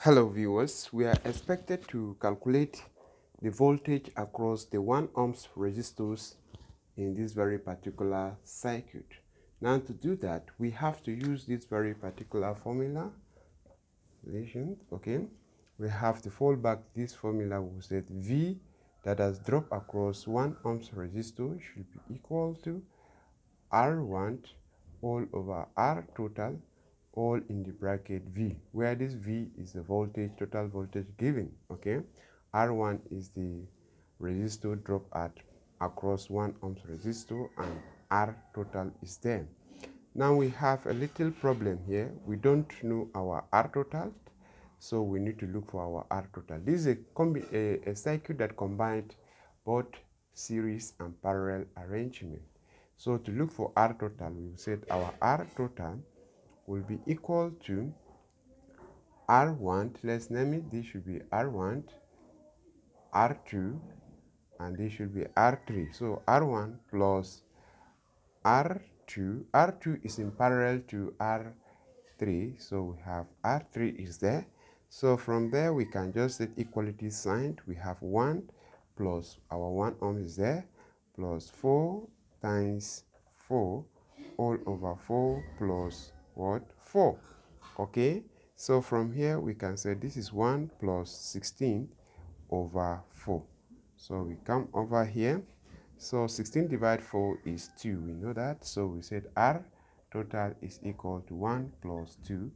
Hello viewers, we are expected to calculate the voltage across the 1 ohms resistors in this very particular circuit. Now to do that, we have to use this very particular formula. Okay, we have to fold back this formula. We said V that has dropped across 1 ohms resistor should be equal to R1 all over R total all in the bracket V, where this V is the voltage, total voltage given. Okay, R1 is the resistor drop at across 1 ohms resistor, and R total is there. Now we have a little problem here. We don't know our R total, so we need to look for our R total. This is a circuit that combined both series and parallel arrangement. So to look for R total, we said our R total will be equal to R1, let's name it, this should be R1, R2, and this should be R3. So R1 plus R2 is in parallel to R3, so we have R3 is there. So from there we can just set equality sign. We have 1 plus our 1 ohm is there, plus 4 times 4 all over 4 plus what? 4. Okay, so from here we can say this is 1 plus 16 over 4. So we come over here. So 16 divided 4 is 2. We know that. So we said R total is equal to 1 plus 2,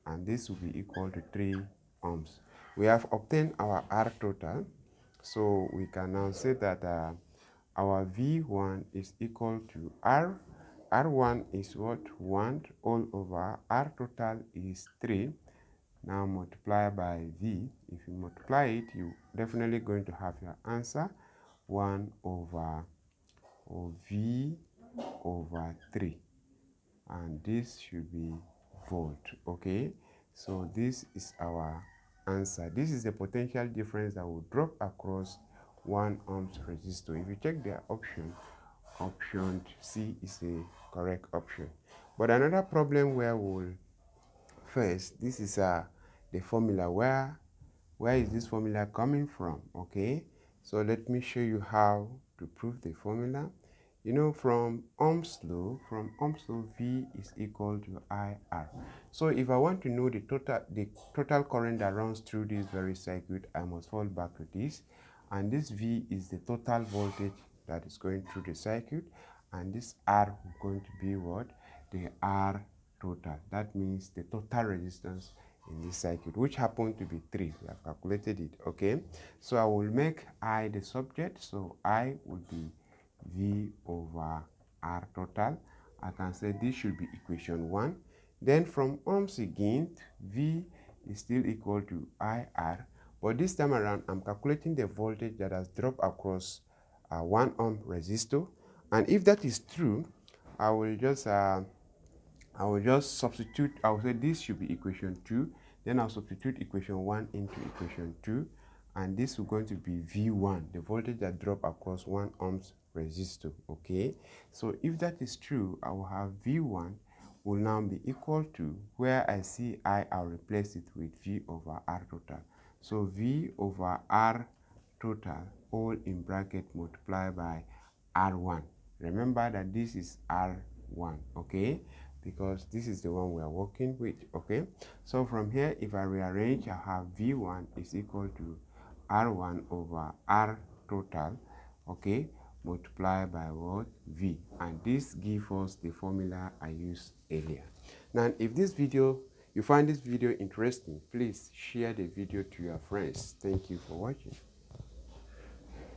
and this will be equal to 3 ohms. We have obtained our R total. So we can now say that our V1 is equal to R1 is what? 1 all over R total is 3. Now multiply by V. If you multiply it, you're definitely going to have your answer 1 over V over 3. And this should be volt. Okay, so this is our answer. This is the potential difference that will drop across 1 ohms resistor. If you check the option C is the correct option. But another problem where we'll first, this is the formula. Where is this formula coming from? Okay, so let me show you how to prove the formula. You know, from Ohm's law, V is equal to IR. So if I want to know the total current that runs through this very circuit, I must fall back to this, and this V is the total voltage that is going through the circuit, and this R is going to be what? The R total. That means the total resistance in this circuit, which happened to be 3. We have calculated it. Okay, so I will make I the subject, so I will be V over R total. I can say this should be equation 1. Then from ohms again, V is still equal to IR, but this time around I'm calculating the voltage that has dropped across 1 ohm resistor, and if that is true, I will just substitute. I will say this should be equation 2. Then I'll substitute equation 1 into equation 2, and this is going to be V1, the voltage that dropped across 1 ohms resistor. Okay, so if that is true, I will have V1 will now be equal to, where I see I'll replace it with V over R total. So V over R total all in bracket multiplied by R1. Remember that this is R1, okay, because this is the one we are working with. Okay, so from here, if I rearrange, I have V1 is equal to R1 over R total, okay, multiplied by what? V, and this gives us the formula I used earlier. Now if you find this video interesting, please share the video to your friends. Thank you for watching.